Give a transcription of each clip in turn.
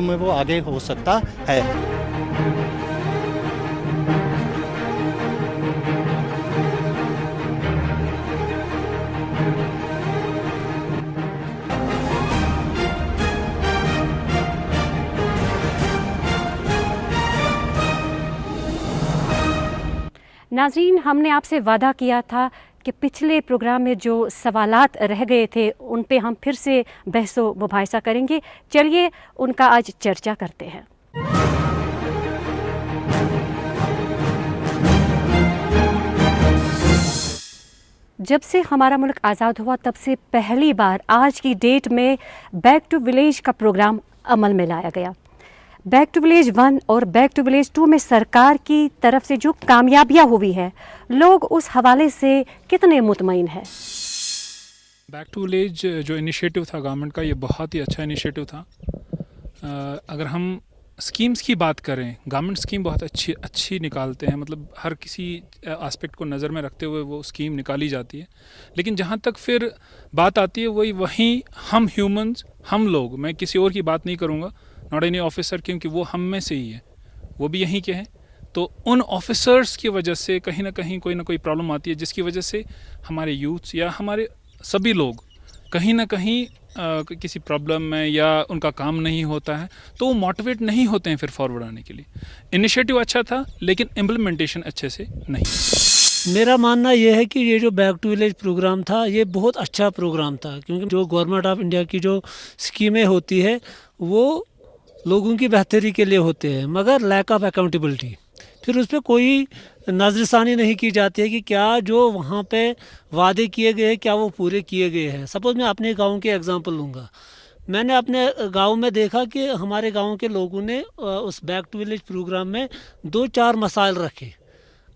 में वो आगे हो सकता है। नाज़रीन, हमने आपसे वादा किया था कि पिछले प्रोग्राम में जो सवालात रह गए थे उन पे हम फिर से बहसो मुबाहिसा करेंगे। चलिए उनका आज चर्चा करते हैं। जब से हमारा मुल्क आज़ाद हुआ तब से पहली बार आज की डेट में बैक टू विलेज का प्रोग्राम अमल में लाया गया। बैक टू विलेज 1 और बैक टू विलेज 2 में सरकार की तरफ से जो कामयाबियां हुई है, लोग उस हवाले से कितने मुतमईन हैं? बैक टू विलेज जो इनिशिएटिव था गवर्नमेंट का, ये बहुत ही अच्छा इनिशिएटिव था। अगर हम स्कीम्स की बात करें, गवर्नमेंट स्कीम बहुत अच्छी निकालते हैं, मतलब हर किसी एस्पेक्ट को नज़र में रखते हुए वो स्कीम निकाली जाती है। लेकिन जहाँ तक फिर बात आती है वहीं हम ह्यूमंस, हम लोग, मैं किसी और की बात नहीं करूँगा, नॉट एनी ऑफिसर, क्योंकि वो हम में से ही है, वो भी यहीं के हैं। तो उन ऑफिसर्स की वजह से कहीं ना कोई प्रॉब्लम आती है, जिसकी वजह से हमारे यूथ्स या हमारे सभी लोग कहीं ना कहीं किसी प्रॉब्लम में या उनका काम नहीं होता है, तो वो मोटिवेट नहीं होते हैं फिर फॉरवर्ड आने के लिए। इनिशिएटिव अच्छा था लेकिन इम्प्लीमेंटेशन अच्छे से नहीं। मेरा मानना यह है कि ये जो बैक टू विलेज प्रोग्राम था, ये बहुत अच्छा प्रोग्राम था, क्योंकि जो गवर्नमेंट ऑफ इंडिया की जो स्कीमें होती है वो लोगों की बेहतरी के लिए होते हैं, मगर लैक ऑफ अकाउंटेबिलिटी, फिर उस पर कोई नज़रसानी नहीं की जाती है कि क्या जो वहाँ पे वादे किए गए हैं क्या वो पूरे किए गए हैं। सपोज़ मैं अपने गांव के एग्जांपल लूँगा। मैंने अपने गांव में देखा कि हमारे गांव के लोगों ने उस बैक टू विलेज प्रोग्राम में 2-4 मसाइल रखे,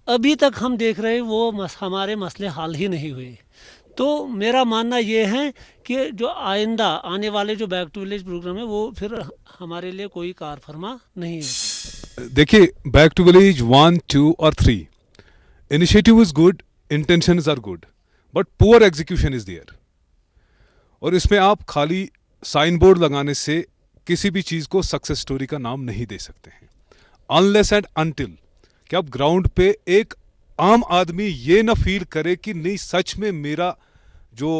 अभी तक हम देख रहे हैं वो हमारे मसले हल ही नहीं हुए। तो मेरा मानना ये है कि जो आइंदा आने वाले जो बैक टू विलेज प्रोग्राम है वो फिर हमारे लिए कोई कार फरमा नहीं है। देखिए, बैक टू विलेज 1, 2 और 3 initiative is good, intentions are good, but poor execution is there. और इसमें आप खाली साइन बोर्ड लगाने से किसी भी चीज़ को सक्सेस स्टोरी का नाम नहीं दे सकते हैं, अनलेस एंड अनटिल कि आप ग्राउंड पे एक आम आदमी ये ना फील करे कि नहीं सच में मेरा जो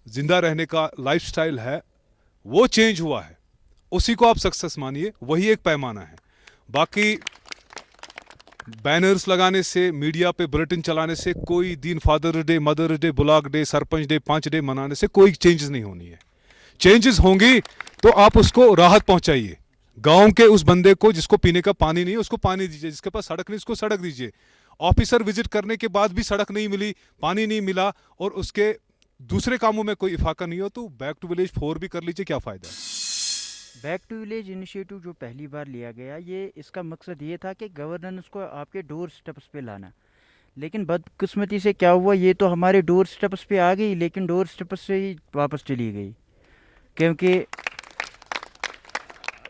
जिंदा रहने का लाइफस्टाइल है वो चेंज हुआ है, उसी को आप सक्सेस मानिए, वही एक पैमाना है। बाकी बैनर्स लगाने से, मीडिया पे बुलेटिन चलाने से कोई दिन father day, mother day, block day, sarpanch day, 5 day मनाने से कोई चेंजेस नहीं होनी है। चेंजेस होंगी तो आप उसको राहत पहुंचाइए। गांव के उस बंदे को जिसको पीने का पानी नहीं है उसको पानी दीजिए, जिसके पास सड़क नहीं उसको सड़क दीजिए। ऑफिसर विजिट करने के बाद भी सड़क नहीं मिली, पानी नहीं मिला और उसके दूसरे कामों में कोई इफाका नहीं हो, तो बैक टू विलेज 4 भी कर लीजिए, क्या फ़ायदा है। बैक टू विलेज इनिशिएटिव जो पहली बार लिया गया, ये इसका मकसद ये था कि गवर्नेंस को आपके डोर स्टेप्स पे लाना। लेकिन बदकिस्मती से क्या हुआ, ये तो हमारे डोर स्टेप्स पे आ गई लेकिन डोर स्टेप्स से ही वापस चली गई, क्योंकि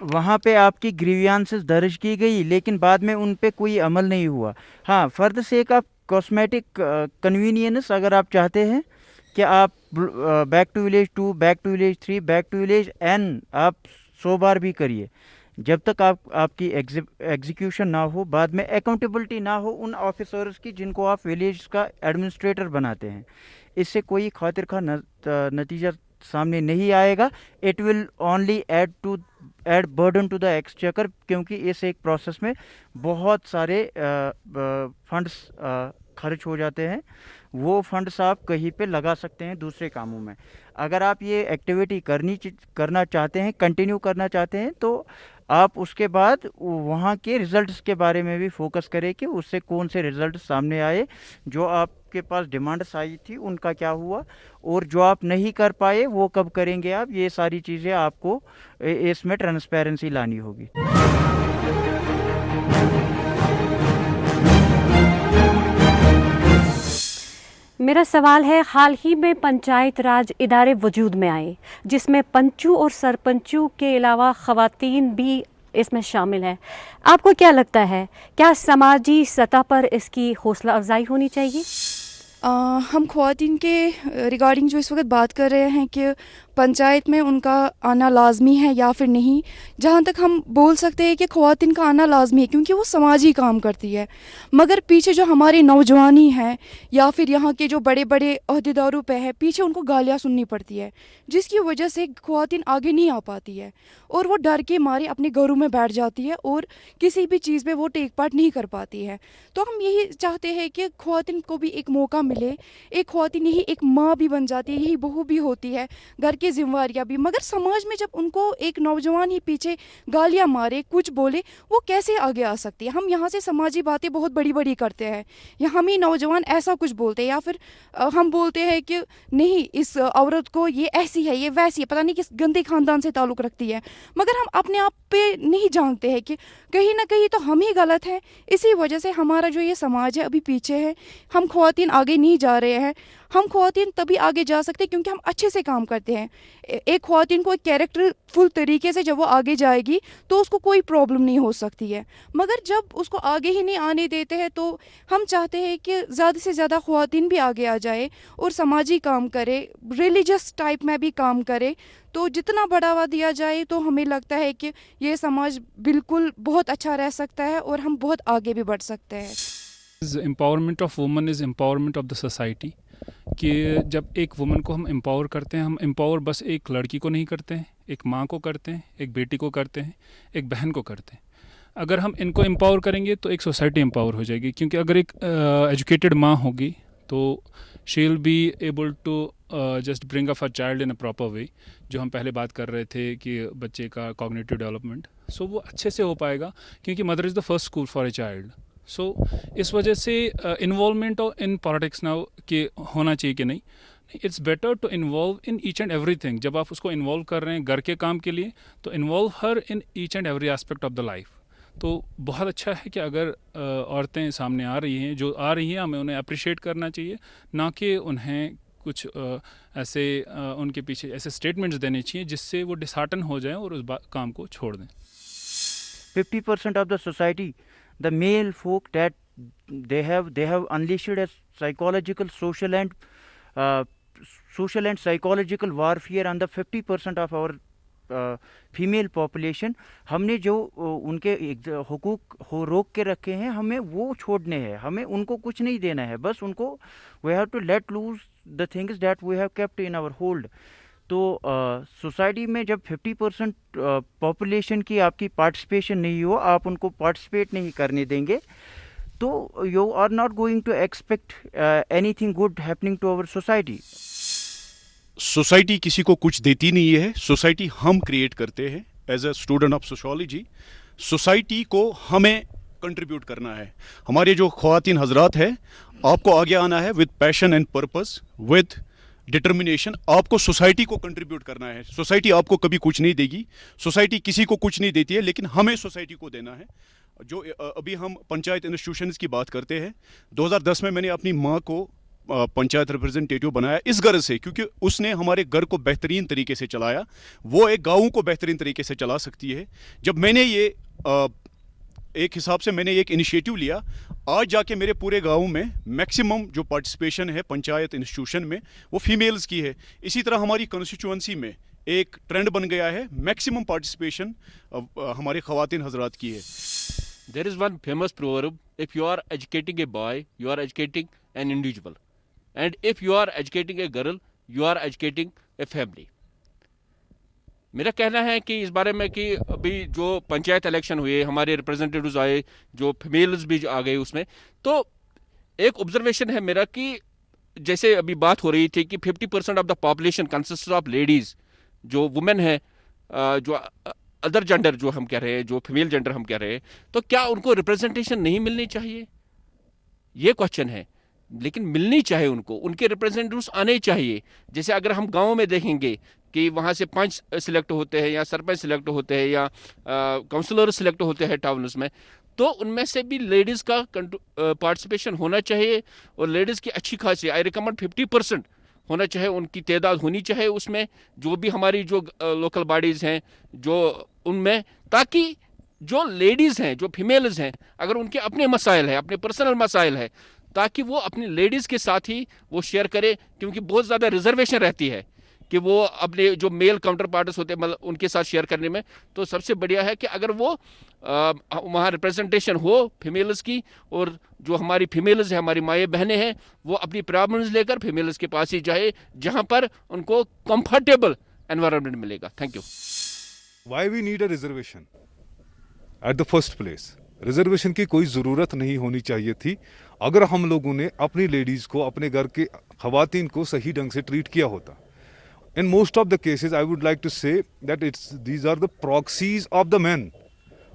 वहाँ पे आपकी ग्रीवियांसेस दर्ज की गई लेकिन बाद में उन पे कोई अमल नहीं हुआ। हाँ, फर्द से एक आप कॉस्मेटिक कन्वीनियंस अगर आप चाहते हैं कि आप back to village 2, back to village 3, back to village N आप 100 बार भी करिए, जब तक आपकी एग्जीक्यूशन ना हो, बाद में अकाउंटेबिलिटी ना हो उन ऑफिसर्स की जिनको आप विलेज का एडमिनिस्ट्रेटर बनाते हैं, इससे कोई खातिर खा नतीजा सामने नहीं आएगा। It will only add burden to the exchequer, क्योंकि इस एक प्रोसेस में बहुत सारे फंड्स खर्च हो जाते हैं। वो फंड्स आप कहीं पे लगा सकते हैं दूसरे कामों में। अगर आप ये एक्टिविटी करना चाहते हैं, कंटिन्यू करना चाहते हैं, तो आप उसके बाद वहाँ के रिज़ल्ट्स के बारे में भी फोकस करें कि उससे कौन से रिज़ल्ट सामने आए, जो आपके पास डिमांड्स आई थी उनका क्या हुआ, और जो आप नहीं कर पाए वो कब करेंगे आप। ये सारी चीज़ें आपको इसमें ट्रांसपेरेंसी लानी होगी। मेरा सवाल है, हाल ही में पंचायत राज इदारे वजूद में आए जिसमें पंचों और सरपंचों के अलावा ख़वातीन भी इसमें शामिल है। आपको क्या लगता है, क्या समाजी सतह पर इसकी हौसला अफजाई होनी चाहिए? हम ख़वातीन के रिगार्डिंग जो इस वक्त बात कर रहे हैं कि पंचायत में उनका आना लाजमी है या फिर नहीं। जहाँ तक हम बोल सकते हैं कि ख़वातीन का आना लाजमी है क्योंकि वो समाजी काम करती है, मगर पीछे जो हमारी नौजवानी है या फिर यहाँ के जो बड़े बड़े अहदेदारों पे है, पीछे उनको गालियाँ सुननी पड़ती है, जिसकी वजह से ख़वातीन आगे नहीं आ पाती है और वो डर के मारे अपने घरों में बैठ जाती है और किसी भी चीज़ में वो टेक पार्ट नहीं कर पाती है। तो हम यही चाहते हैं कि ख़वातीन को भी एक मौका मिले, एक ख़वातीन यही एक माँ भी बन जाती है, यही बहू भी होती है, घर की जिम्मेवारियाँ भी, मगर समाज में जब उनको एक नौजवान ही पीछे गालियाँ मारे, कुछ बोले, वो कैसे आगे आ सकती है। हम यहाँ से समाजी बातें बहुत बड़ी बड़ी करते हैं या हम ही नौजवान ऐसा कुछ बोलते हैं या फिर हम बोलते हैं कि नहीं इस औरत को ये ऐसी है, ये वैसी है, पता नहीं किस गंदे खानदान से ताल्लुक़ रखती है, मगर हम अपने आप पे नहीं जानते हैं कि कहीं ना कहीं तो हम ही गलत हैं। इसी वजह से हमारा जो ये समाज है अभी पीछे है, हम ख़वातीन आगे नहीं जा रहे हैं। हम ख़वातीन तभी आगे जा सकते हैं क्योंकि हम अच्छे से काम करते हैं। एक ख़वातीन को एक कैरेक्टरफुल तरीके से जब वो आगे जाएगी तो उसको कोई प्रॉब्लम नहीं हो सकती है, मगर जब उसको आगे ही नहीं आने देते हैं तो हम चाहते हैं कि ज़्यादा से ज़्यादा ख़वातीन भी आगे आ जाए और समाजी काम करे, रिलीजियस टाइप में भी काम करे। तो जितना बढ़ावा दिया जाए तो हमें लगता है कि ये समाज बिल्कुल बहुत अच्छा रह सकता है और हम बहुत आगे भी बढ़ सकते हैं। Empowerment of woman is empowerment of the society. कि जब एक वुमन को हम एम्पावर करते हैं, हम एम्पावर बस एक लड़की को नहीं करते हैं, एक माँ को करते हैं, एक बेटी को करते हैं, एक बहन को करते हैं। अगर हम इनको एम्पावर करेंगे तो एक सोसाइटी एम्पावर हो जाएगी, क्योंकि अगर एक एजुकेटेड माँ होगी तो she will be able to just bring up a child in a proper way. जो हम पहले बात कर रहे थे कि बच्चे का कॉग्निटिव डेवलपमेंट, सो वो अच्छे से हो पाएगा, क्योंकि mother is the first school for a child. So इस वजह से इन्वॉल्वमेंट इन पॉलिटिक्स नाउ के होना चाहिए कि नहीं, it's better to involve in each and everything. जब आप उसको इन्वॉल्व कर रहे हैं घर के काम के लिए तो involve her in each and every aspect of the life. तो बहुत अच्छा है कि अगर औरतें सामने आ रही हैं, जो आ रही हैं, हमें उन्हें अप्रिशिएट करना चाहिए, ना कि उन्हें कुछ ऐसे उनके पीछे ऐसे स्टेटमेंट्स देने चाहिए जिससे वो डिसहार्टन हो जाएं और उस काम को छोड़ दें। 50% of the society, the male folk, that they have unleashed a psychological, social and psychological warfare on the 50% of our female population. हमने जो उनके हुकूक हो रोक के रखे हैं, हमें वो छोड़ने हैं, हमें उनको कुछ नहीं देना है, बस उनको we have to let loose the things that we have kept in our hold. तो सोसाइटी में जब 50% पॉपुलेशन की आपकी पार्टिसिपेशन नहीं हो, आप उनको पार्टिसिपेट नहीं करने देंगे, तो you are not going to expect anything good happening to our society. Society किसी को कुछ देती नहीं है, सोसाइटी हम क्रिएट करते हैं। As a student of sociology, society को हमें कंट्रीब्यूट करना है। हमारे जो ख्वातीन हजरात है, आपको आगे आना है with passion and purpose, with determination. आपको सोसाइटी को कंट्रीब्यूट करना है। सोसाइटी आपको कभी कुछ नहीं देगी, सोसाइटी किसी को कुछ नहीं देती है, लेकिन हमें सोसाइटी को देना है। जो अभी हम पंचायत इंस्टीट्यूशंस की बात करते हैं, 2010 में मैंने अपनी माँ को पंचायत रिप्रेजेंटेटिव बनाया इस गर्ज से, क्योंकि उसने हमारे घर को बेहतरीन तरीके से चलाया, वो एक गाँव को बेहतरीन तरीके से चला सकती है। जब मैंने ये एक हिसाब से मैंने एक इनिशिएटिव लिया, आज जाके मेरे पूरे गांव में मैक्सिमम जो पार्टिसिपेशन है पंचायत इंस्टीट्यूशन में वो फीमेल्स की है। इसी तरह हमारी कॉन्स्टिट्यूंसी में एक ट्रेंड बन गया है, मैक्सिमम पार्टिसिपेशन हमारे ख़वातीन हजरात की है। There is one famous proverb, if you are educating a boy, you are educating an individual. And if you are educating a girl, you are educating a family. मेरा कहना है कि इस बारे में कि अभी जो पंचायत इलेक्शन हुए, हमारे रिप्रेजेंटेटिव्स आए, जो फीमेल्स भी आ गए उसमें, तो एक ऑब्जर्वेशन है मेरा कि जैसे अभी बात हो रही थी कि 50% of the population consist of ladies, जो वुमेन है, जो अदर जेंडर जो हम कह रहे हैं, जो फीमेल जेंडर हम कह रहे हैं, तो क्या उनको रिप्रेजेंटेशन नहीं मिलनी चाहिए? ये क्वेश्चन है। लेकिन मिलनी चाहिए उनको, उनके रिप्रेजेंटेटिव्स आने चाहिए। जैसे अगर हम गाँव में देखेंगे कि वहाँ से पंच सिलेक्ट होते हैं या सरपंच सिलेक्ट होते हैं या काउंसलर सिलेक्ट होते हैं टाउन्स में, तो उनमें से भी लेडीज़ का पार्टिसिपेशन होना चाहिए और लेडीज़ की अच्छी खासी, आई रिकमेंड 50% होना चाहिए, उनकी तादाद होनी चाहिए उसमें, जो भी हमारी जो लोकल बॉडीज़ हैं जो उनमें, ताकि जो लेडीज़ हैं, जो फीमेल्स हैं, अगर उनके अपने मसाइल हैं, अपने पर्सनल मसाइल हैं, ताकि वो अपनी लेडीज़ के साथ ही वो शेयर करे, क्योंकि बहुत ज़्यादा रिजर्वेशन रहती है कि वो अपने जो मेल काउंटर पार्ट्स होते हैं मतलब उनके साथ शेयर करने में, तो सबसे बढ़िया है कि अगर वो वहाँ रिप्रेजेंटेशन हो फीमेल्स की, और जो हमारी फीमेल्स हैं, हमारी माएँ बहनें हैं, वो अपनी प्रॉब्लम्स लेकर फीमेल्स के पास ही जाए जहाँ पर उनको कंफर्टेबल एनवायरनमेंट मिलेगा। Thank you. Why we need a reservation at the first place? Reservation की कोई ज़रूरत नहीं होनी चाहिए थी अगर हम लोगों ने अपनी लेडीज़ को, अपने घर के ख़वातीन को सही ढंग से ट्रीट किया होता। In most of the cases, I would like to say that these are the proxies of the men.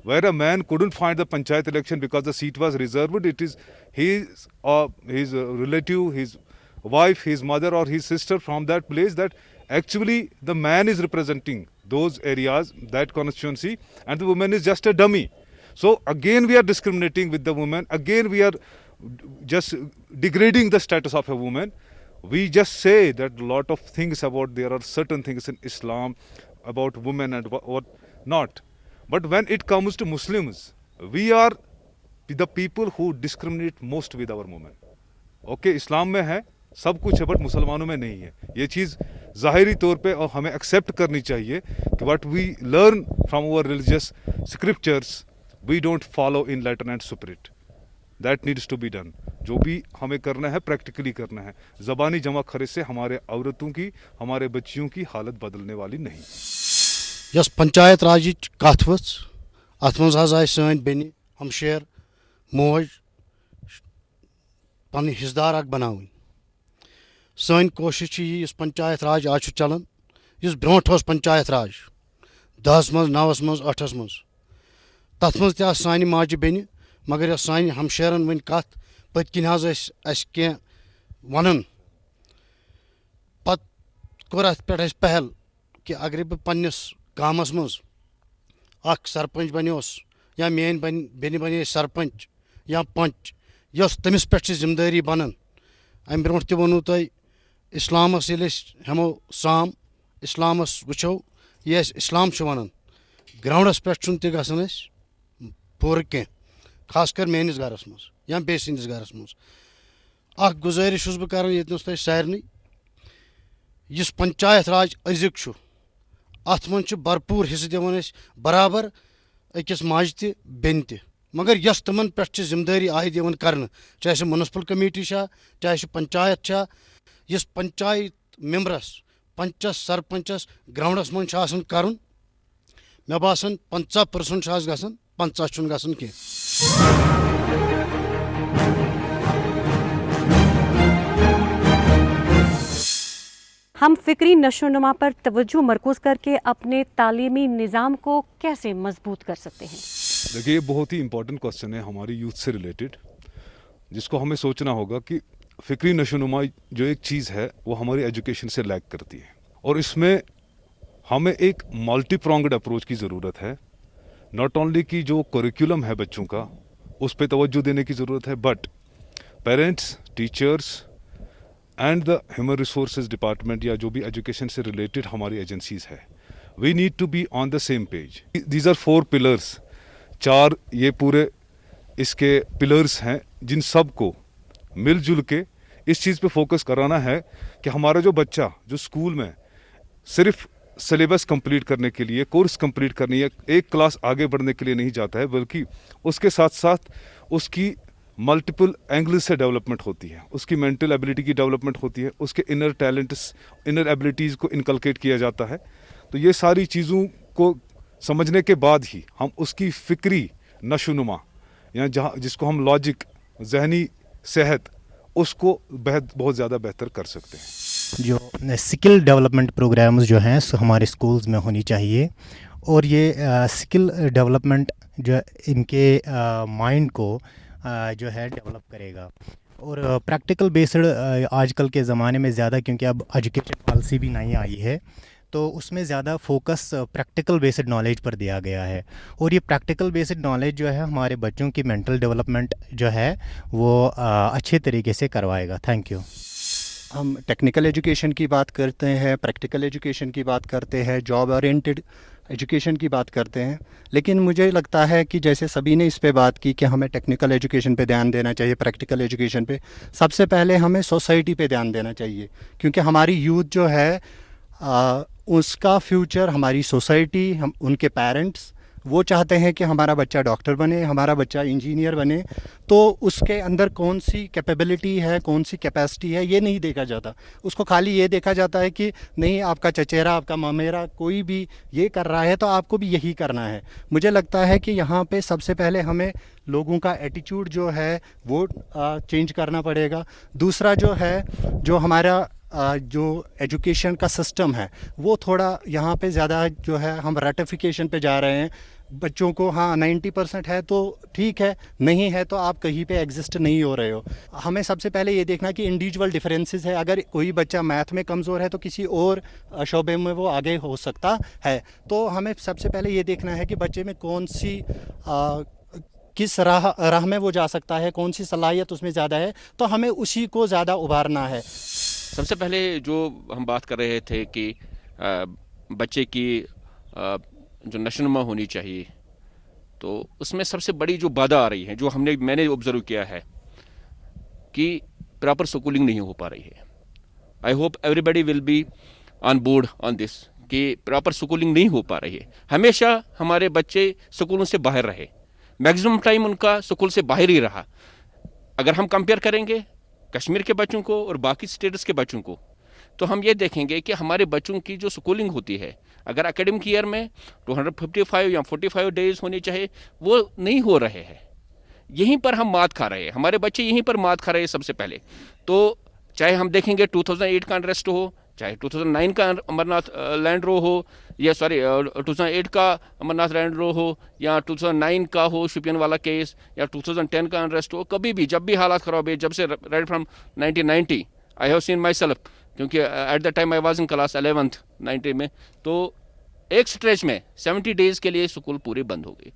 Where a man couldn't find the panchayat election because the seat was reserved, it is his relative, his wife, his mother or his sister from that place that actually the man is representing those areas, that constituency, and the woman is just a dummy. So again we are discriminating with the woman, again we are just degrading the status of a woman. We just say that a lot of things about, there are certain things in Islam about women and what not. But when it comes to Muslims, we are the people who discriminate most with our women. Okay, Islam में है सब कुछ है, but मुसलमानों में नहीं है। ये चीज़ ज़ाहिरी तौर पे और हमें एक्सेप्ट करनी चाहिए कि what we learn from our religious scriptures, we don't follow in letter and spirit. That needs to be done. जो भी हमें करना है प्रैक्टिकली करना है। ज़बानी जमा खरे से हमारे औरतों की, हमारे बच्चियों की हालत बदलने वाली नहीं। यस पंचायत राज कथ वच अत मज आए सन बेनि हमशेर मोज पन हिस्सेदार अख बनावन। सन कोशिश इस पंचायत राज आज चलान, इस ब्रोट पंचायत राज 10 मज 9 मज 8 मज, तथ मज त सान माजि बेनि, मगर यह सान हमशेरन वन कथ पत्किन कह वन पत कोर अत पे पहल कि अगर बह पन्निस गामस मज अख सरपंच बनियोस या मेन बेनि बने सरपंच या पंच, यस तमिस पे जिम्मेदारी बनन। अम ब्रोट त वोनू तुह इस्लामस ये हमो साम इस्लामस वुचो ये इस्लाम वन ग्राउंडस पे गसन पूर कह, खासकर मेनिस घरस मज या बे सिंदिस घरस मज अख गुजारिश बह कर ये सारे इस पंचायत राज अजिक अत मज भरपूर हिस्से दिवान बराबर अकिस माज त बेन त, मगर यस तमन पे जिम्मेदारी आय दिवान कर, चाहे सह म्यूनसिपल कमेटी चाहे सह पंचायत छा, इस पंचायत मेम्बरस पंचस सरपंचस ग्राउंडस मन कर, मे बासान 50% गसन 50 गसन कह। हम फ़िक्री नशोनुमा पर तवज्जो मरकूज़ करके अपने तालीमी निज़ाम को कैसे मजबूत कर सकते हैं? देखिए, ये बहुत ही इंपॉर्टेंट क्वेश्चन है हमारी यूथ से रिलेटेड, जिसको हमें सोचना होगा कि फ़िक्री नशोनुमा जो एक चीज़ है वो हमारी एजुकेशन से लैग करती है, और इसमें हमें एक मल्टी प्रोंग्ड अप्रोच की ज़रूरत है। नॉट ओनली कि जो करिकुलम है बच्चों का उस पर तवज्जो देने की ज़रूरत है, but parents, teachers and the human resources department या जो भी एजुकेशन से रिलेटेड हमारी एजेंसीज है, we need to be on the same page. These are 4 pillars, 4 ये पूरे इसके पिलर्स हैं जिन सब को मिलजुल के इस चीज़ पे फोकस कराना है कि हमारा जो बच्चा जो स्कूल में सिर्फ सिलेबस कंप्लीट करने के लिए, कोर्स कंप्लीट करने या एक क्लास आगे बढ़ने के लिए नहीं जाता है, बल्कि उसके साथ साथ उसकी मल्टीपल एंगल से डेवलपमेंट होती है, उसकी मेंटल एबिलिटी की डेवलपमेंट होती है, उसके इनर टैलेंट्स, इनर एबिलिटीज़ को इनकलकेट किया जाता है। तो ये सारी चीज़ों को समझने के बाद ही हम उसकी फ़िक्री नशोनुमा या जहाँ जिसको हम लॉजिक, जहनी सेहत, उसको बहुत ज़्यादा बेहतर कर सकते हैं। जो स्किल डेवलपमेंट प्रोग्राम्स जो हैं हमारे स्कूल्स में होनी चाहिए, और ये स्किल डेवलपमेंट जो इनके माइंड को जो है डेवलप करेगा, और प्रैक्टिकल बेस्ड आजकल के ज़माने में ज़्यादा, क्योंकि अब एजुकेशन पॉलिसी भी नई आई है, तो उसमें ज़्यादा फोकस प्रैक्टिकल बेस्ड नॉलेज पर दिया गया है, और ये प्रैक्टिकल बेस्ड नॉलेज जो है हमारे बच्चों की मेंटल डेवलपमेंट जो है वो अच्छे तरीके से करवाएगा। Thank you. हम टेक्निकल एजुकेशन की बात करते हैं, प्रैक्टिकल एजुकेशन की बात करते हैं, जॉब ओरिएंटेड एजुकेशन की बात करते हैं, लेकिन मुझे लगता है कि जैसे सभी ने इस पे बात की कि हमें टेक्निकल एजुकेशन पे ध्यान देना चाहिए, प्रैक्टिकल एजुकेशन पे, सबसे पहले हमें सोसाइटी पे ध्यान देना चाहिए, क्योंकि हमारी यूथ जो है उसका फ्यूचर हमारी सोसाइटी, हम उनके पेरेंट्स वो चाहते हैं कि हमारा बच्चा डॉक्टर बने, हमारा बच्चा इंजीनियर बने, तो उसके अंदर कौन सी कैपेबिलिटी है, कौन सी कैपेसिटी है, ये नहीं देखा जाता। उसको खाली ये देखा जाता है कि नहीं, आपका चचेरा, आपका मामेरा कोई भी ये कर रहा है तो आपको भी यही करना है। मुझे लगता है कि यहाँ पे सबसे पहले हमें लोगों का एटीट्यूड जो है वो चेंज करना पड़ेगा। दूसरा जो है, जो हमारा जो एजुकेशन का सिस्टम है वो थोड़ा यहाँ पे ज़्यादा जो है, हम रेटिफिकेशन पे जा रहे हैं। बच्चों को हाँ 90% है तो ठीक है, नहीं है तो आप कहीं पे एग्जिस्ट नहीं हो रहे हो। हमें सबसे पहले ये देखना कि इंडिविजुअल डिफरेंसेस है। अगर कोई बच्चा मैथ में कमज़ोर है तो किसी और शोबे में वो आगे हो सकता है। तो हमें सबसे पहले ये देखना है कि बच्चे में कौन सी किस राह में वो जा सकता है, कौन सी सलाहियत उसमें ज़्यादा है, तो हमें उसी को ज़्यादा उभारना है। सबसे पहले जो हम बात कर रहे थे कि बच्चे की जो नशोनुमा होनी चाहिए, तो उसमें सबसे बड़ी जो बाधा आ रही है, जो मैंने ऑब्जर्व किया है कि प्रॉपर स्कूलिंग नहीं हो पा रही है। I hope everybody will be on board on this कि प्रॉपर स्कूलिंग नहीं हो पा रही है। हमेशा हमारे बच्चे स्कूलों से बाहर रहे, मैक्सिमम टाइम उनका स्कूल से बाहर ही रहा। अगर हम कंपेयर करेंगे कश्मीर के बच्चों को और बाकी स्टेट्स के बच्चों को, तो हम ये देखेंगे कि हमारे बच्चों की जो स्कूलिंग होती है, अगर एकेडमिक ईयर में 255 या 45 डेज होने चाहिए, वो नहीं हो रहे हैं। यहीं पर हम मात खा रहे हैं, हमारे बच्चे यहीं पर मात खा रहे हैं सबसे पहले। तो चाहे हम देखेंगे 2008 का अनरेस्ट हो, चाहे 2009 का अमरनाथ लैंड रो हो, या 2008 का अमरनाथ लैंड रो हो, या 2009 का हो शोपियान वाला केस, या 2010 का अनरेस्ट हो, कभी भी जब भी हालात खराब है, जब से right from 1990 I have seen myself, क्योंकि at the time I was in class 11th 90 में, तो एक स्ट्रेच में 70 डेज के लिए स्कूल पूरे बंद हो गए।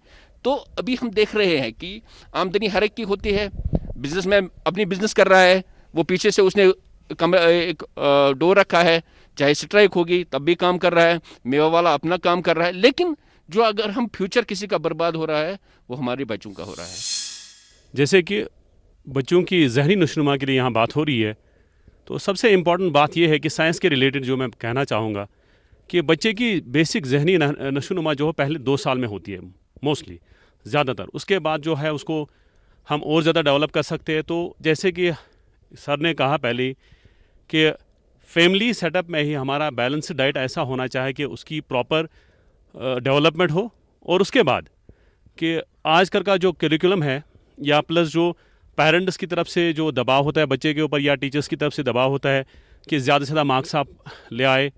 तो अभी हम देख रहे हैं कि आमदनी हर एक की होती है, बिजनेस में अपनी बिजनेस कर रहा है, वो पीछे से उसने एक डोर रखा है, चाहे स्ट्राइक होगी तब भी काम कर रहा है, मेवा वाला अपना काम कर रहा है, लेकिन जो अगर हम फ्यूचर किसी का बर्बाद हो रहा है वो हमारे बच्चों का हो रहा है। जैसे कि बच्चों की जहनी नशोनुमा के लिए यहाँ बात हो रही है, तो सबसे इम्पॉर्टेंट बात यह है कि साइंस के रिलेटेड जो मैं कहना चाहूँगा कि बच्चे की बेसिक जहनी नशोनुमा जो है पहले 2 साल में होती है मोस्टली, ज़्यादातर। उसके बाद जो है उसको हम और ज़्यादा डेवलप कर सकते हैं। तो जैसे कि सर ने कहा पहले कि फैमिली सेटअप में ही हमारा बैलेंस डाइट ऐसा होना चाहिए कि उसकी प्रॉपर डेवलपमेंट हो, और उसके बाद कि आजकल का जो करिकुलम है, या प्लस जो पेरेंट्स की तरफ से जो दबाव होता है बच्चे के ऊपर, या टीचर्स की तरफ से दबाव होता है कि ज़्यादा से ज़्यादा मार्क्स आप ले आए,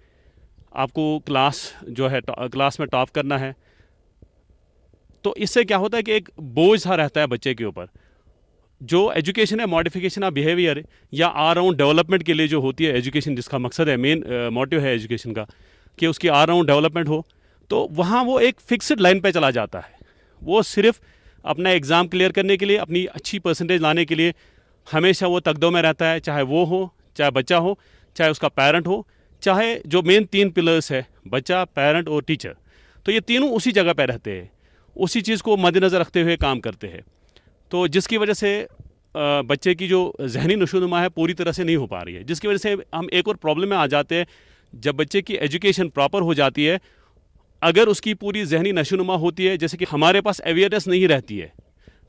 आपको क्लास जो है क्लास में टॉप करना है, तो इससे क्या होता है कि एक बोझ सा रहता है बच्चे के ऊपर। जो एजुकेशन है, मॉडिफिकेशन ऑफ बिहेवियर या ऑलराउंड डेवलपमेंट के लिए जो होती है एजुकेशन, जिसका मकसद है, मेन मोटिव है एजुकेशन का कि उसकी ऑलराउंड डेवलपमेंट हो, तो वहाँ वो एक फिक्स्ड लाइन पे चला जाता है। वो सिर्फ अपना एग्ज़ाम क्लियर करने के लिए, अपनी अच्छी परसेंटेज लाने के लिए हमेशा वो तकदों में रहता है, चाहे वो हो, चाहे बच्चा हो, चाहे उसका पेरेंट हो, चाहे जो मेन 3 पिलर्स है, बच्चा, पेरेंट और टीचर, तो ये तीनों उसी जगह पे रहते हैं, उसी चीज़ को मद्देनज़र रखते हुए काम करते हैं। तो जिसकी वजह से बच्चे की जो जहनी नशोनुमा है पूरी तरह से नहीं हो पा रही है, जिसकी वजह से हम एक और प्रॉब्लम में आ जाते हैं। जब बच्चे की एजुकेशन प्रॉपर हो जाती है, अगर उसकी पूरी जहनी नशोनुमा होती है, जैसे कि हमारे पास अवेयरनेस नहीं रहती है,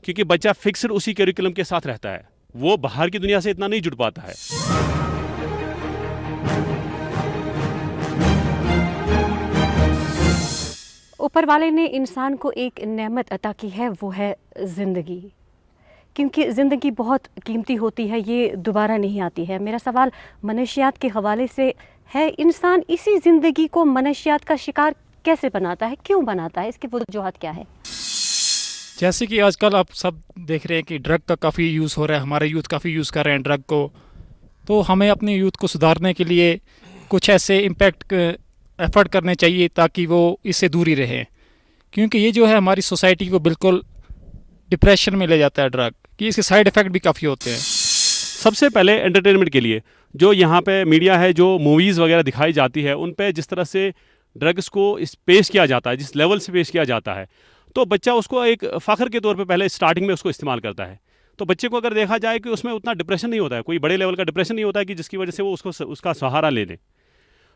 क्योंकि बच्चा फिक्स्ड उसी करिकुलम के साथ रहता है, वो बाहर की दुनिया से इतना नहीं जुड़ पाता है। ऊपर वाले ने इंसान को एक नेमत अता की है, वो है ज़िंदगी, क्योंकि ज़िंदगी बहुत कीमती होती है, ये दोबारा नहीं आती है। मेरा सवाल मनशियात के हवाले से है, इंसान इसी ज़िंदगी को मनशियात का शिकार कैसे बनाता है, क्यों बनाता है, इसकी वजूहत क्या है? जैसे कि आजकल आप सब देख रहे हैं कि ड्रग का काफ़ी यूज़ हो रहा है, हमारे यूथ काफ़ी यूज़ कर रहे हैं ड्रग को। तो हमें अपने यूथ को सुधारने के लिए कुछ ऐसे इम्पैक्ट एफर्ट करने चाहिए ताकि वो इससे दूर ही रहें, क्योंकि ये जो है हमारी सोसाइटी को बिल्कुल डिप्रेशन में ले जाता है ड्रग, कि इसके साइड इफ़ेक्ट भी काफ़ी होते हैं। सबसे पहले एंटरटेनमेंट के लिए जो यहाँ पे मीडिया है, जो मूवीज़ वगैरह दिखाई जाती है, उन पे जिस तरह से ड्रग्स को पेश किया जाता है, जिस लेवल से पेश किया जाता है, तो बच्चा उसको एक फ़ख्र के तौर पे पहले स्टार्टिंग में उसको इस्तेमाल करता है। तो बच्चे को अगर देखा जाए कि उसमें उतना डिप्रेशन नहीं होता है, कोई बड़े लेवल का डिप्रेशन नहीं होता है कि जिसकी वजह से वो उसका सहारा ले ले।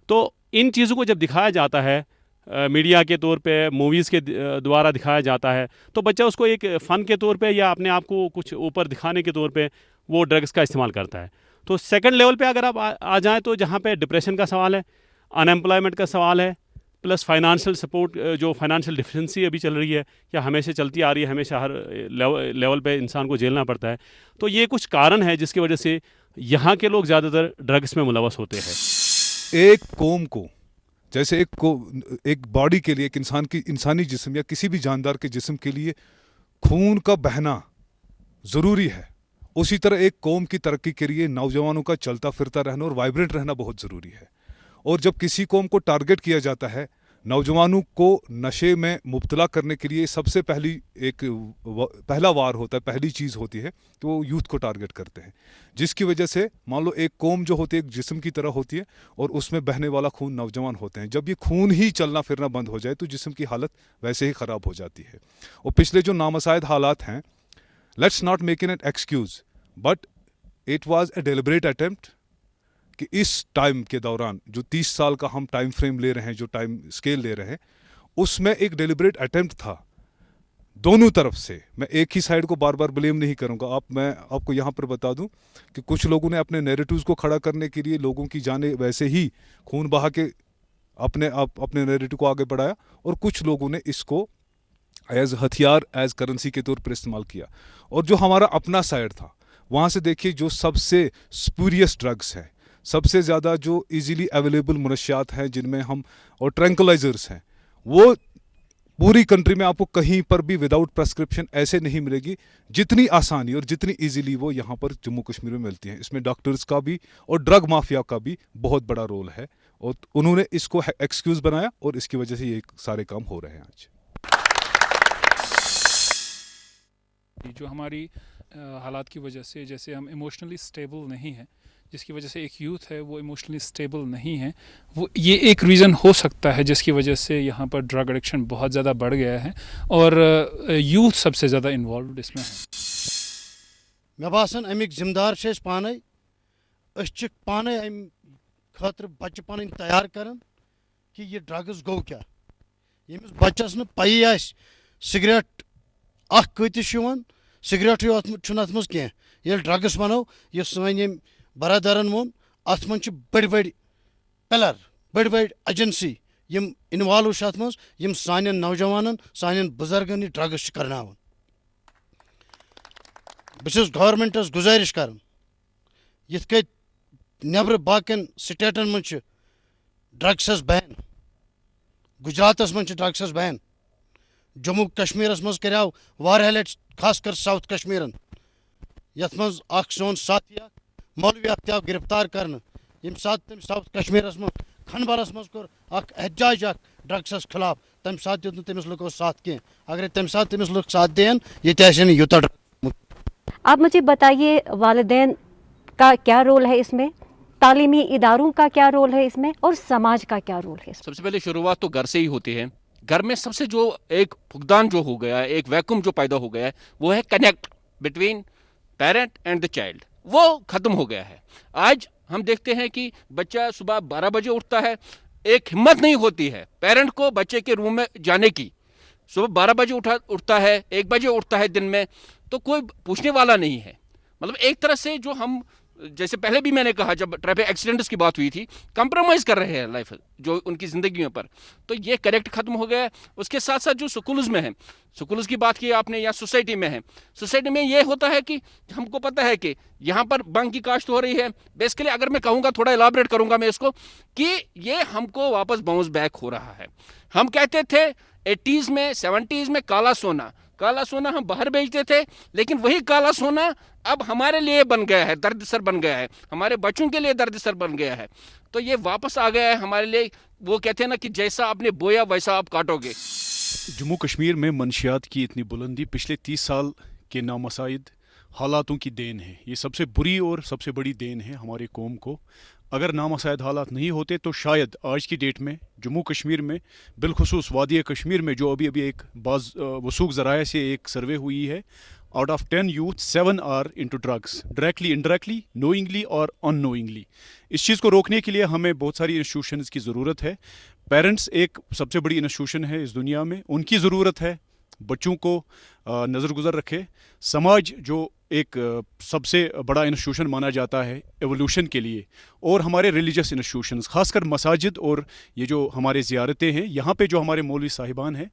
तो इन चीज़ों को जब दिखाया जाता है मीडिया के तौर पे, मूवीज़ के द्वारा दिखाया जाता है, तो बच्चा उसको एक फ़न के तौर पे या अपने आप को कुछ ऊपर दिखाने के तौर पे वो ड्रग्स का इस्तेमाल करता है। तो सेकंड लेवल पे अगर आप आ जाएँ तो जहाँ पे डिप्रेशन का सवाल है, अनएम्प्लॉयमेंट का सवाल है, प्लस फाइनेंशियल सपोर्ट, जो फाइनेंशियल डिफिशेंसी अभी चल रही है या हमेशा चलती आ रही है, हमेशा हर लेवल पे इंसान को झेलना पड़ता है। तो ये कुछ कारण है जिसकी वजह से यहाँ के लोग ज़्यादातर ड्रग्स में मुलवस होते हैं। एक कौम को, जैसे एक बॉडी के लिए, एक इंसान की इंसानी जिस्म या किसी भी जानदार के जिस्म के लिए खून का बहना ज़रूरी है, उसी तरह एक कौम की तरक्की के लिए नौजवानों का चलता फिरता रहना और वाइब्रेंट रहना बहुत ज़रूरी है। और जब किसी कौम को टारगेट किया जाता है, नौजवानों को नशे में मुब्तला करने के लिए सबसे पहला वार होता है, पहली चीज़ होती है कि वो यूथ को टारगेट करते हैं, जिसकी वजह से मान लो एक कौम जो होती है एक जिस्म की तरह होती है और उसमें बहने वाला खून नौजवान होते हैं। जब ये खून ही चलना फिरना बंद हो जाए तो जिस्म की हालत वैसे ही ख़राब हो जाती है। और पिछले जो नामसाइद हालात हैं, let's not make it an excuse, but it was a deliberate attempt कि इस टाइम के दौरान जो 30 साल का हम टाइम फ्रेम ले रहे हैं, जो टाइम स्केल ले रहे हैं, उसमें एक डेलिब्रेट अटेम्प्ट था दोनों तरफ से। मैं एक ही साइड को बार बार ब्लेम नहीं करूंगा। मैं आपको यहाँ पर बता दूं कि कुछ लोगों ने अपने नैरेटिव्स को खड़ा करने के लिए लोगों की जाने वैसे ही खून बहा के अपने नैरेटिव को आगे बढ़ाया, और कुछ लोगों ने इसको एज हथियार, एज करेंसी के तौर पर इस्तेमाल किया। और जो हमारा अपना साइड था, वहाँ से देखिए जो सबसे स्पूरियस ड्रग्स हैं, सबसे ज़्यादा जो इजीली अवेलेबल मुनशियात हैं जिनमें हम, और ट्रैंकुलाइजर्स हैं, वो पूरी कंट्री में आपको कहीं पर भी विदाउट प्रेस्क्रिप्शन ऐसे नहीं मिलेगी जितनी आसानी और जितनी इजीली वो यहाँ पर जम्मू कश्मीर में मिलती हैं। इसमें डॉक्टर्स का भी और ड्रग माफिया का भी बहुत बड़ा रोल है, और उन्होंने इसको एक्सक्यूज़ बनाया और इसकी वजह से ये सारे काम हो रहे हैं आज। जो हमारी हालात की वजह से, जैसे हम इमोशनली स्टेबल नहीं हैं, जिसकी वजह से एक यूथ है वो इमोशनली स्टेबल नहीं है, वो ये एक रीज़न हो सकता है जिसकी वजह से यहाँ पर ड्रग एडिक्शन बहुत ज़्यादा बढ़ गया है और यूथ सबसे ज़्यादा इन्वॉल्व इसमें है। मे बासन अमिक जिम्मेदार छे पाने, पाने अम खतर बच्चे पन तैयार करन कि ये ड्रग्स गो क्या। यमिस बच्चस न पई आस सिगरेट अख कतिश सिगरेट अत मज कह, ये ड्रग्स वनो, ये सन बरदरन वोन, अत मन बड़ बड़ पिलर, बड़ बड़ एजेंसी यम इन्वॉल्व अत मज, यम सान नौजवान सान बुजुर्गन ड्रग्स करनावन। बस गवर्नमेंटस गुजारिश कर, यथ कत नबर बाकन स्टेटन मज ड्रग्स बैन, गुजरातस मज ड्रग्स बैन, जम्मू कश्मीरस मज कराव वारिया लट, खास कर साउथ कश्मीरन, यथ मज अख सोन साथी मौलवी आव गिरफ्तार कर, यम सात तम साउथ कश्मीरस मज खनबरस मज कोर अख एहतजाज ड्रग्सस खिलाफ, तम सात दित तमिस लुको साथ कह। अगर तम सात तमिस लुक साथ देन ये यूता। आप मुझे बताइए, वालिदैन का क्या रोल है इसमें, तालीमी इदारों का क्या रोल है इसमें, और समाज का क्या रोल है? सबसे पहले शुरुआत तो घर से ही होती है। घर में सबसे जो एक फुकदान जो हो गया है, एक वैक्यूम जो पैदा हो गया है, वो है connect between parent and the child, वो ख़त्म हो गया है। आज हम देखते हैं कि बच्चा सुबह 12 बजे उठता है, एक हिम्मत नहीं होती है पेरेंट को बच्चे के रूम में जाने की। सुबह 12 बजे उठता है, 1 बजे उठता है दिन में, तो कोई पूछने वाला नहीं है। मतलब एक तरह से जो हम, जैसे पहले भी मैंने कहा जब ट्रैफिक एक्सीडेंट्स की बात हुई थी, कंप्रोमाइज़ कर रहे हैं लाइफ जो उनकी ज़िंदगियों पर, तो ये करेक्ट ख़त्म हो गया है। उसके साथ साथ जो स्कूल्स में है, स्कूल्स की बात की आपने, या सोसाइटी में है, सोसाइटी में ये होता है कि हमको पता है कि यहाँ पर बंग की काश्त हो रही है। बेसिकली अगर मैं कहूँगा, थोड़ा इलाबरेट करूँगा मैं इसको, कि ये हमको वापस बाउंस बैक हो रहा है। हम कहते थे 80s में 70s में काला सोना हम बाहर बेचते थे, लेकिन वही काला सोना अब हमारे लिए बन गया है, दर्दसर बन गया है, हमारे बच्चों के लिए दर्दसर बन गया है। तो ये वापस आ गया है हमारे लिए। वो कहते हैं ना कि जैसा आपने बोया वैसा आप काटोगे। जम्मू कश्मीर में मंशियात की इतनी बुलंदी पिछले 30 साल के नामसाइद हालातों की देन है। ये सबसे बुरी और सबसे बड़ी देन है हमारी कौम को। अगर नामसाइद हालात नहीं होते तो शायद आज की डेट में जम्मू कश्मीर में, बिलखुसूस वादी कश्मीर में, जो अभी एक वसूख ज़राए से एक सर्वे हुई है, out of 10 youth 7 are into drugs, directly, indirectly, knowingly और unknowingly. इस चीज़ को रोकने के लिए हमें बहुत सारी इंस्टीट्यूशंस की ज़रूरत है. पेरेंट्स एक सबसे बड़ी इंस्टीट्यूशन है इस दुनिया में, उनकी ज़रूरत है बच्चों को नज़रगुज़र रखे. समाज जो एक सबसे बड़ा इंस्टीट्यूशन माना जाता है एवोल्यूशन के लिए, और हमारे रिलीजियस इंस्टीट्यूशंस खासकर मसाजिद और ये जो हमारे ज़ियारतें हैं, यहाँ पे जो हमारे मौलवी साहिबान हैं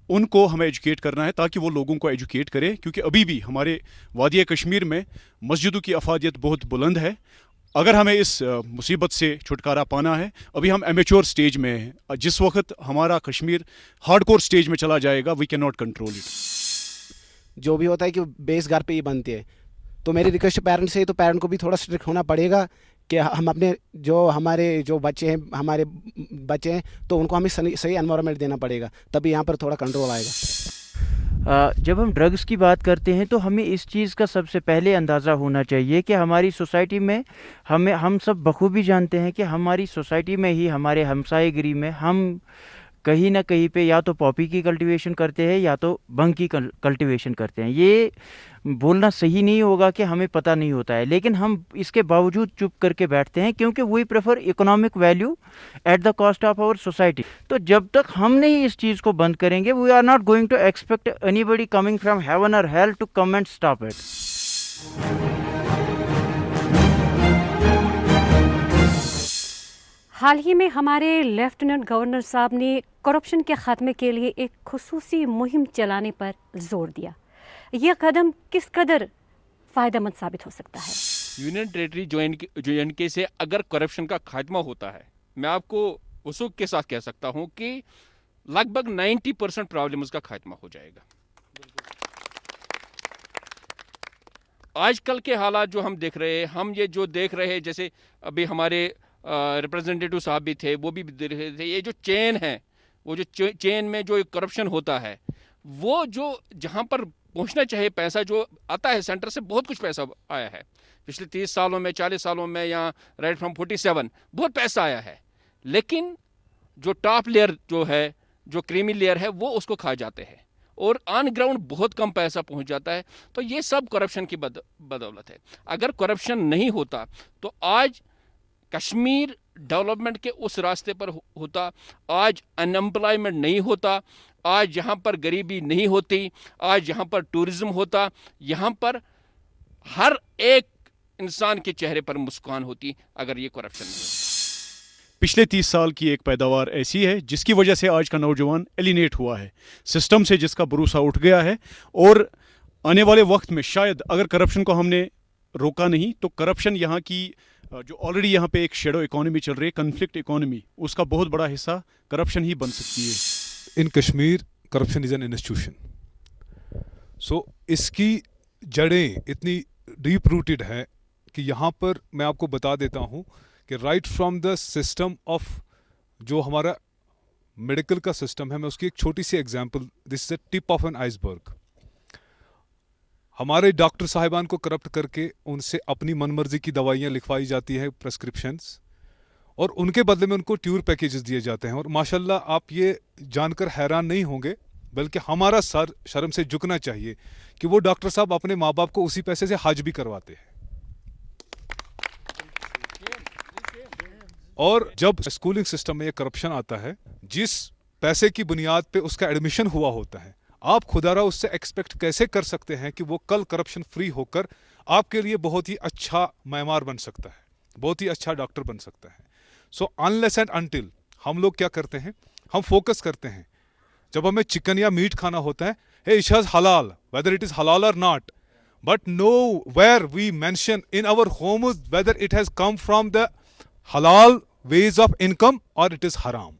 उनको हमें एजुकेट करना है ताकि वो लोगों को एजुकेट करें, क्योंकि अभी भी हमारे वादिया कश्मीर में मस्जिदों की अफादियत बहुत बुलंद है. अगर हमें इस मुसीबत से छुटकारा पाना है, अभी हम एमेच्योर स्टेज में हैं. जिस वक्त हमारा कश्मीर हार्डकोर स्टेज में चला जाएगा, we can not control it. जो भी होता है कि बेस घर पे ही बनती है. तो मेरी रिक्वेस्ट पेरेंट्स से, तो पेरेंट को भी थोड़ा स्ट्रिक्ट होना पड़ेगा कि हम अपने हमारे जो बच्चे हैं, हमारे बच्चे हैं, तो उनको हमें सही एनवायरनमेंट देना पड़ेगा, तभी यहाँ पर थोड़ा कंट्रोल आएगा. जब हम ड्रग्स की बात करते हैं तो हमें इस चीज़ का सबसे पहले अंदाज़ा होना चाहिए कि हमारी सोसाइटी में हम सब बखूबी जानते हैं कि हमारी सोसाइटी में ही, हमारे हमसाएगिरी में हम कहीं ना कहीं पे या तो पॉपी की कल्टीवेशन करते हैं या तो भंग की कल्टीवेशन करते हैं. ये बोलना सही नहीं होगा कि हमें पता नहीं होता है, लेकिन हम इसके बावजूद चुप करके बैठते हैं क्योंकि we prefer economic value at the cost of our society. तो जब तक हम नहीं इस चीज़ को बंद करेंगे, we are not going to expect anybody coming from heaven और hell to come and stop it. हाल ही में हमारे लेफ्टिनेंट गवर्नर साहब ने करप्शन के ख़ात्मे के लिए एक खुसूसी मुहिम चलाने पर जोर दिया. यह कदम किस कदर फ़ायदेमंद साबित हो सकता है? यूनियन टेरिटरी JNK से अगर करप्शन का खात्मा होता है, मैं आपको वसूख के साथ कह सकता हूं कि लगभग 90% प्रॉब्लम्स का खात्मा हो जाएगा. आजकल के हालात जो हम देख रहे हैं, हम ये जो देख रहे हैं, जैसे अभी हमारे रिप्रेजेंटेटिव साहब भी थे, वो भी देख रहे थे, ये जो चेन है, वो जो चेन में जो करप्शन होता है, वो जो जहाँ पर पहुँचना चाहिए पैसा जो आता है सेंटर से, बहुत कुछ पैसा आया है पिछले 30 सालों में, 40 सालों में, या राइट फ्रॉम 47 बहुत पैसा आया है. लेकिन जो टॉप लेयर जो है, जो क्रीमी लेयर है, वो उसको खा जाते हैं और ऑन ग्राउंड बहुत कम पैसा पहुंच जाता है. तो ये सब करप्शन की बदौलत है. अगर करप्शन नहीं होता तो आज कश्मीर डेवलपमेंट के उस रास्ते पर होता, आज अनएम्प्लॉयमेंट नहीं होता, आज यहाँ पर गरीबी नहीं होती, आज यहाँ पर टूरिज्म होता, यहाँ पर हर एक इंसान के चेहरे पर मुस्कान होती अगर ये करप्शन नहीं होता. पिछले 30 साल की एक पैदावार ऐसी है जिसकी वजह से आज का नौजवान एलिनेट हुआ है, सिस्टम से जिसका भरोसा उठ गया है. और आने वाले वक्त में शायद अगर करप्शन को हमने रोका नहीं तो करप्शन यहाँ की जो ऑलरेडी यहाँ पे एक शेडो इकोनॉमी चल रही है, कन्फ्लिक्ट इकोनॉमी, उसका बहुत बड़ा हिस्सा करप्शन ही बन सकती है. In Kashmir corruption is an institution. So इसकी जड़ें इतनी डीप रूटेड है कि यहाँ पर मैं आपको बता देता हूँ कि right from the system of जो हमारा मेडिकल का सिस्टम है, मैं उसकी एक छोटी सी example, this is a tip of an iceberg. हमारे डॉक्टर साहिबान को करप्ट करके उनसे अपनी मनमर्जी की दवाइयाँ लिखवाई जाती है, प्रेस्क्रिप्शंस, और उनके बदले में उनको ट्यूर पैकेजेस दिए जाते हैं. और माशाल्लाह आप ये जानकर हैरान नहीं होंगे, बल्कि हमारा सर शर्म से झुकना चाहिए कि वो डॉक्टर साहब अपने माँ बाप को उसी पैसे से हज भी करवाते हैं. और जब स्कूलिंग सिस्टम में ये करप्शन आता है, जिस पैसे की बुनियाद पे उसका एडमिशन हुआ होता है, आप खुदारा उससे एक्सपेक्ट कैसे कर सकते हैं कि वो कल करप्शन फ्री होकर आपके लिए बहुत ही अच्छा मैमार बन सकता है, बहुत ही अच्छा डॉक्टर बन सकता है. सो अनलेस एंड अनटिल हम लोग क्या करते हैं, हम फोकस करते हैं जब हमें चिकन या मीट खाना होता है, hey it is halal, whether it is halal और not, but nowhere we mention in our homes whether it has come from the halal ways of income or it is haram.